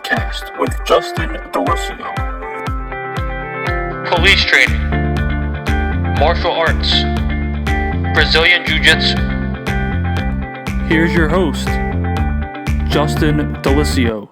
Podcast with Justin Delisio. Police training, martial arts, Brazilian Jiu-Jitsu. Here's your host, Justin Delisio.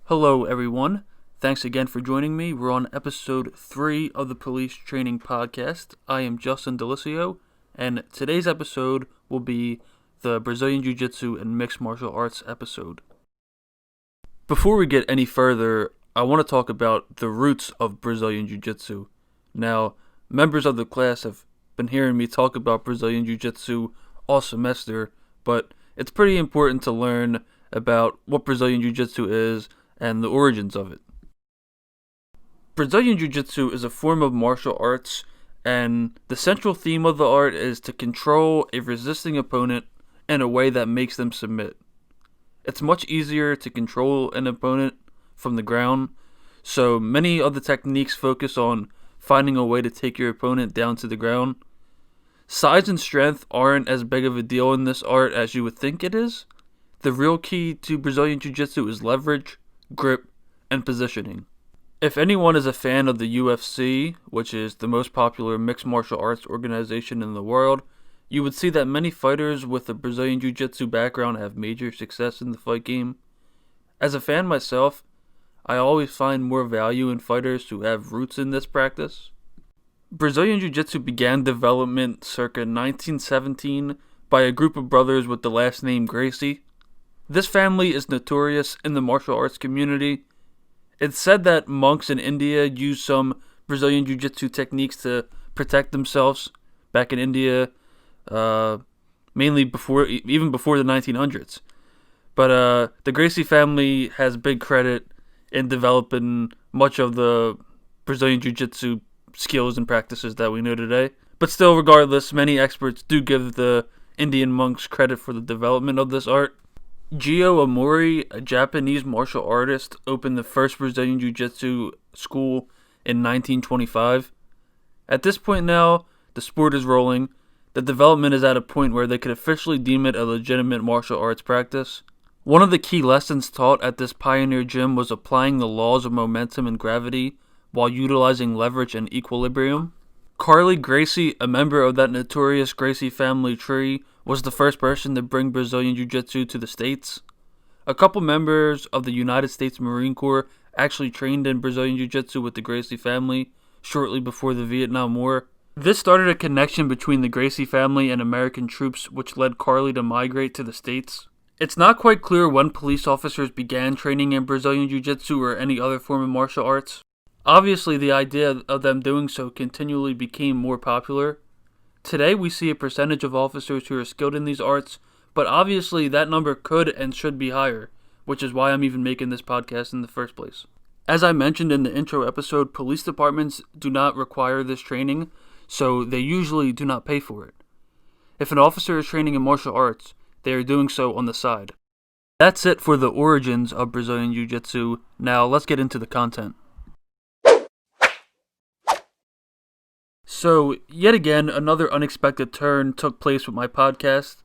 Hello everyone, thanks again for joining me. We're on episode 3 of the Police Training Podcast. I am Justin Delisio, and today's episode will be the Brazilian Jiu-Jitsu and Mixed Martial Arts episode. Before we get any further, I want to talk about the roots of Brazilian Jiu-Jitsu. Now, members of the class have been hearing me talk about Brazilian Jiu-Jitsu all semester, but it's pretty important to learn about what Brazilian Jiu-Jitsu is and the origins of it. Brazilian Jiu-Jitsu is a form of martial arts, and the central theme of the art is to control a resisting opponent in a way that makes them submit. It's much easier to control an opponent from the ground, so many of the techniques focus on finding a way to take your opponent down to the ground. Size and strength aren't as big of a deal in this art as you would think it is. The real key to Brazilian Jiu-Jitsu is leverage, grip, and positioning. If anyone is a fan of the UFC, which is the most popular mixed martial arts organization in the world, you would see that many fighters with a Brazilian Jiu-Jitsu background have major success in the fight game. As a fan myself, I always find more value in fighters who have roots in this practice. Brazilian Jiu-Jitsu began development circa 1917 by a group of brothers with the last name Gracie. This family is notorious in the martial arts community. It's said that monks in India used some Brazilian Jiu-Jitsu techniques to protect themselves back in India, mainly even before the 1900s. But the Gracie family has big credit in developing much of the Brazilian Jiu-Jitsu skills and practices that we know today. But still, regardless, many experts do give the Indian monks credit for the development of this art. Gio Amori, a Japanese martial artist, opened the first Brazilian Jiu-Jitsu school in 1925. At this point now, the sport is rolling. The development is at a point where they could officially deem it a legitimate martial arts practice. One of the key lessons taught at this pioneer gym was applying the laws of momentum and gravity while utilizing leverage and equilibrium. Carly Gracie, a member of that notorious Gracie family tree, was the first person to bring Brazilian Jiu-Jitsu to the States. A couple members of the United States Marine Corps actually trained in Brazilian Jiu-Jitsu with the Gracie family shortly before the Vietnam War. This started a connection between the Gracie family and American troops, which led Carly to migrate to the States. It's not quite clear when police officers began training in Brazilian Jiu-Jitsu or any other form of martial arts. Obviously, the idea of them doing so continually became more popular. Today, we see a percentage of officers who are skilled in these arts, but obviously that number could and should be higher, which is why I'm even making this podcast in the first place. As I mentioned in the intro episode, police departments do not require this training, so they usually do not pay for it. If an officer is training in martial arts, they are doing so on the side. That's it for the origins of Brazilian Jiu-Jitsu. Now let's get into the content. So, yet again, another unexpected turn took place with my podcast.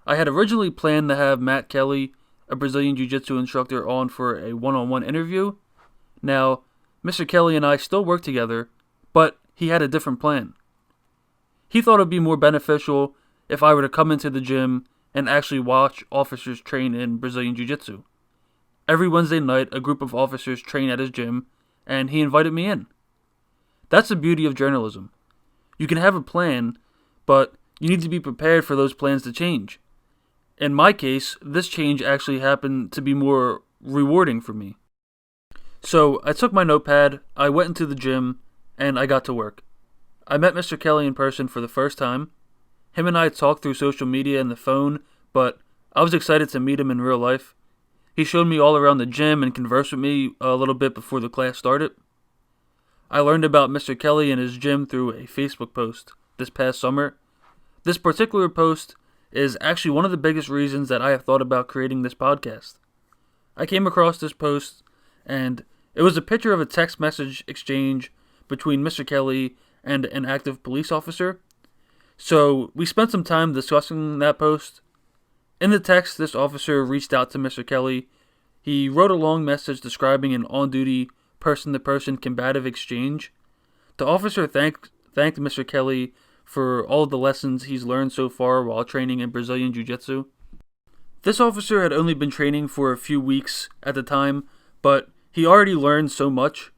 I had originally planned to have Matt Kelly, a Brazilian Jiu-Jitsu instructor, on for a one-on-one interview. Now, Mr. Kelly and I still work together, but he had a different plan. He thought it would be more beneficial if I were to come into the gym and actually watch officers train in Brazilian Jiu-Jitsu. Every Wednesday night, a group of officers train at his gym, and he invited me in. That's the beauty of journalism. You can have a plan, but you need to be prepared for those plans to change. In my case, this change actually happened to be more rewarding for me. So I took my notepad, I went into the gym, and I got to work. I met Mr. Kelly in person for the first time. Him and I talked through social media and the phone, but I was excited to meet him in real life. He showed me all around the gym and conversed with me a little bit before the class started. I learned about Mr. Kelly and his gym through a Facebook post this past summer. This particular post is actually one of the biggest reasons that I have thought about creating this podcast. I came across this post, and it was a picture of a text message exchange between Mr. Kelly and an active police officer. So we spent some time discussing that post. In the text, this officer reached out to Mr. Kelly. He wrote a long message describing an on-duty, person-to-person combative exchange. The officer thanked Mr. Kelly for all of the lessons he's learned so far while training in Brazilian Jiu-Jitsu. This officer had only been training for a few weeks at the time, but he already learned so much,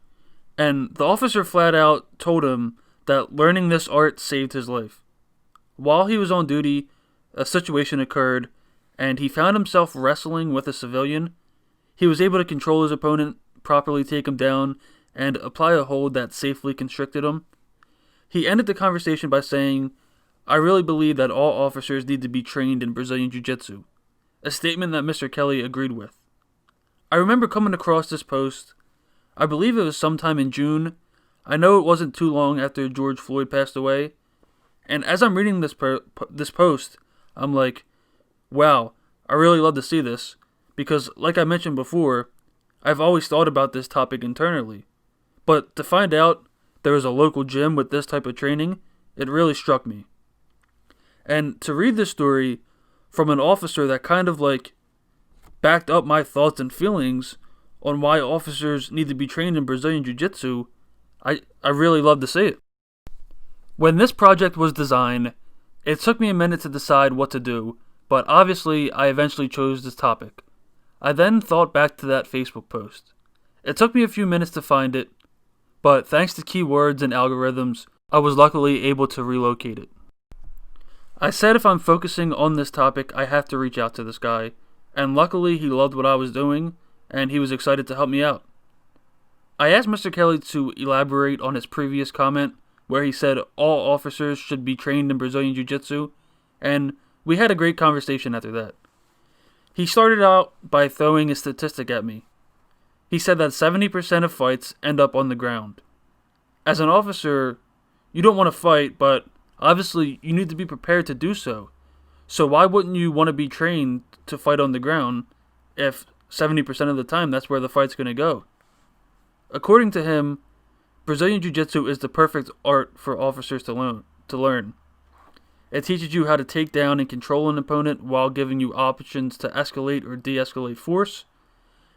and the officer flat out told him that learning this art saved his life. While he was on duty, a situation occurred, and he found himself wrestling with a civilian. He was able to control his opponent, properly take him down, and apply a hold that safely constricted him. He ended the conversation by saying, "I really believe that all officers need to be trained in Brazilian Jiu-Jitsu," a statement that Mr. Kelly agreed with. I remember coming across this post. I believe it was sometime in June. I know it wasn't too long after George Floyd passed away. And as I'm reading this post, I'm like, wow, I really love to see this. Because, like I mentioned before, I've always thought about this topic internally. But to find out there was a local gym with this type of training, it really struck me. And to read this story from an officer that kind of backed up my thoughts and feelings on why officers need to be trained in Brazilian Jiu-Jitsu, I really love to see it. When this project was designed, it took me a minute to decide what to do, but obviously I eventually chose this topic. I then thought back to that Facebook post. It took me a few minutes to find it, but thanks to keywords and algorithms, I was luckily able to relocate it. I said if I'm focusing on this topic, I have to reach out to this guy, and luckily he loved what I was doing, and he was excited to help me out. I asked Mr. Kelly to elaborate on his previous comment, where he said all officers should be trained in Brazilian Jiu-Jitsu, and we had a great conversation after that. He started out by throwing a statistic at me. He said that 70% of fights end up on the ground. As an officer, you don't want to fight, but obviously you need to be prepared to do so. So why wouldn't you want to be trained to fight on the ground if 70% of the time that's where the fight's going to go? According to him, Brazilian Jiu-Jitsu is the perfect art for officers to learn. It teaches you how to take down and control an opponent while giving you options to escalate or de-escalate force.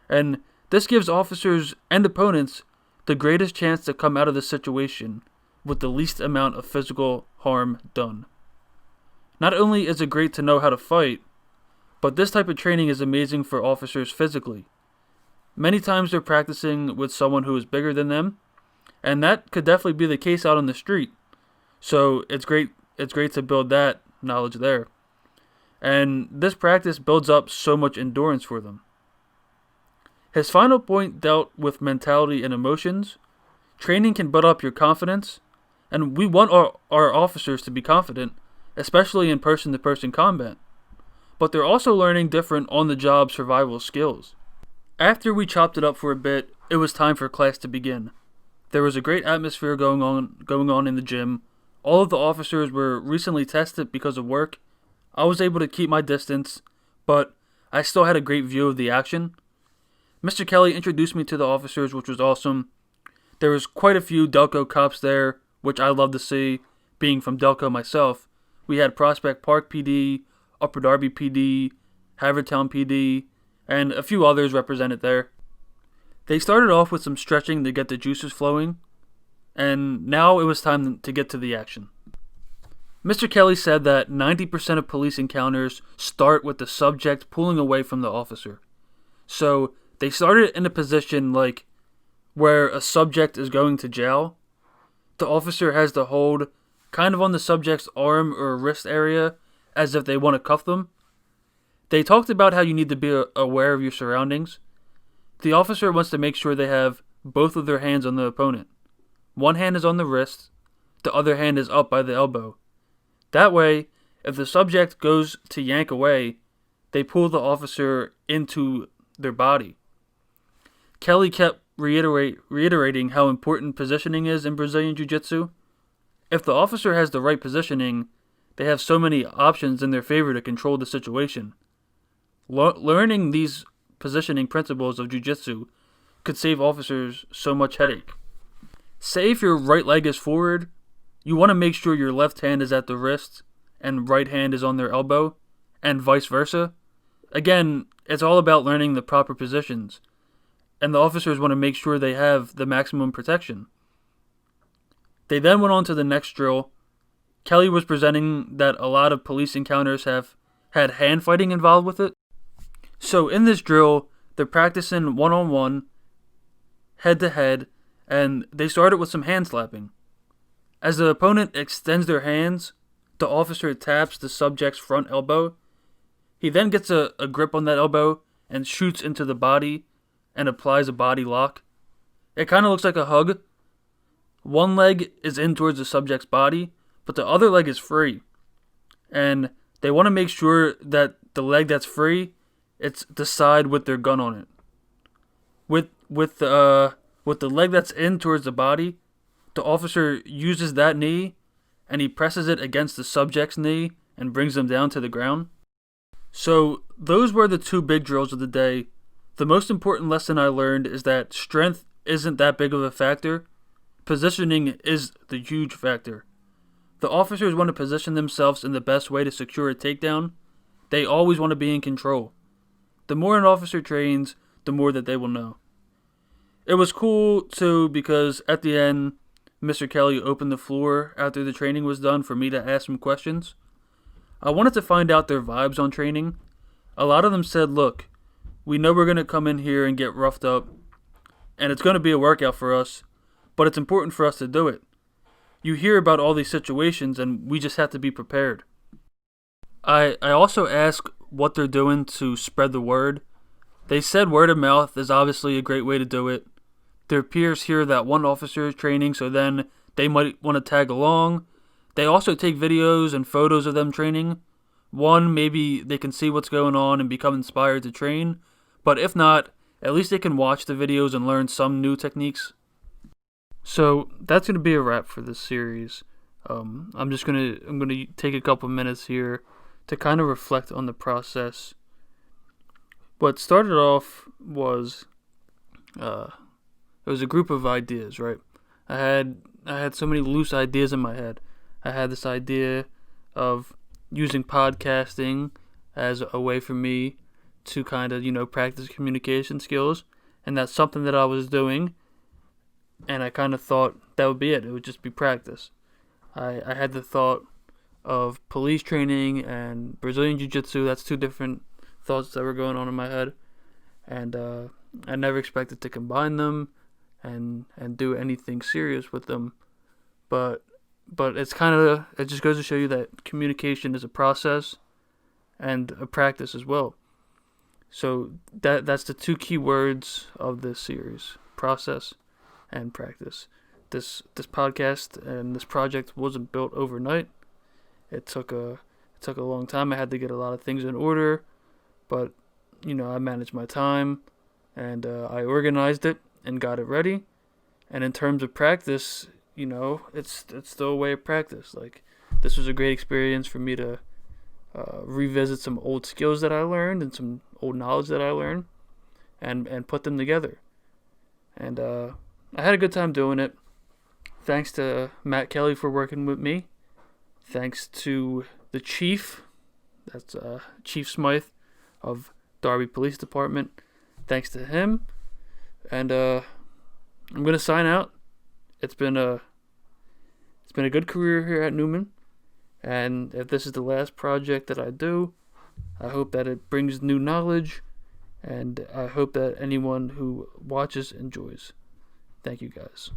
And this gives officers and opponents the greatest chance to come out of the situation with the least amount of physical harm done. Not only is it great to know how to fight, but this type of training is amazing for officers physically. Many times they're practicing with someone who is bigger than them, and that could definitely be the case out on the street. So it's great to build that knowledge there. And this practice builds up so much endurance for them. His final point dealt with mentality and emotions. Training can build up your confidence, and we want our officers to be confident, especially in person-to-person combat. But they're also learning different on-the-job survival skills. After we chopped it up for a bit, it was time for class to begin. There was a great atmosphere going on in the gym. All of the officers were recently tested because of work. I was able to keep my distance, but I still had a great view of the action. Mr. Kelly introduced me to the officers, which was awesome. There was quite a few Delco cops there, which I love to see, being from Delco myself. We had Prospect Park PD, Upper Darby PD, Havertown PD, and a few others represented there. They started off with some stretching to get the juices flowing, and now it was time to get to the action. Mr. Kelly said that 90% of police encounters start with the subject pulling away from the officer. So they started in a position where a subject is going to jail. The officer has the hold kind of on the subject's arm or wrist area as if they want to cuff them. They talked about how you need to be aware of your surroundings. The officer wants to make sure they have both of their hands on the opponent. One hand is on the wrist, the other hand is up by the elbow. That way, if the subject goes to yank away, they pull the officer into their body. Kelly kept reiterating how important positioning is in Brazilian Jiu-Jitsu. If the officer has the right positioning, they have so many options in their favor to control the situation. Learning these positioning principles of Jiu-Jitsu could save officers so much headache. Say if your right leg is forward, you want to make sure your left hand is at the wrist and right hand is on their elbow, and vice versa. Again, it's all about learning the proper positions, and the officers want to make sure they have the maximum protection. They then went on to the next drill. Kelly was presenting that a lot of police encounters have had hand fighting involved with it. So in this drill, they're practicing one-on-one, head-to-head, and they started with some hand slapping. As the opponent extends their hands, the officer taps the subject's front elbow. He then gets a grip on that elbow and shoots into the body and applies a body lock. It kind of looks like a hug. One leg is in towards the subject's body, but the other leg is free. And they want to make sure that the leg that's free, it's the side with their gun on it. With the leg that's in towards the body, the officer uses that knee and he presses it against the subject's knee and brings them down to the ground. So those were the two big drills of the day. The most important lesson I learned is that strength isn't that big of a factor. Positioning is the huge factor. The officers want to position themselves in the best way to secure a takedown. They always want to be in control. The more an officer trains, the more that they will know. It was cool too because at the end, Mr. Kelly opened the floor after the training was done for me to ask some questions. I wanted to find out their vibes on training. A lot of them said, look, we know we're going to come in here and get roughed up, and it's going to be a workout for us, but it's important for us to do it. You hear about all these situations, and we just have to be prepared. I also asked what they're doing to spread the word. They said word of mouth is obviously a great way to do it. Their peers hear that one officer is training, so then they might want to tag along. They also take videos and photos of them training. One, maybe they can see what's going on and become inspired to train, but if not, at least they can watch the videos and learn some new techniques. So that's going to be a wrap for this series. I'm going to take a couple minutes here to kind of reflect on the process. What started off was it was a group of ideas, right? I had so many loose ideas in my head. I had this idea of using podcasting as a way for me to kind of, practice communication skills, and that's something that I was doing, and I kind of thought that would be it. It would just be practice. I had the thought of police training and Brazilian Jiu-Jitsu. That's two different thoughts that were going on in my head, and I never expected to combine them and do anything serious with them, but it's it just goes to show you that communication is a process and a practice as well. So that's the two key words of this series: process and practice. This podcast and this project wasn't built overnight. It took a long time. I had to get a lot of things in order, but I managed my time and I organized it and got it ready. And in terms of practice, it's still a way of practice. Like, this was a great experience for me to revisit some old skills that I learned and some old knowledge that I learned and put them together. And I had a good time doing it. Thanks to Matt Kelly for working with me. Thanks to the chief, that's Chief Smythe of Darby Police Department. Thanks to him. And I'm going to sign out. It's been a good career here at Neumann. And if this is the last project that I do, I hope that it brings new knowledge, and I hope that anyone who watches enjoys. Thank you, guys.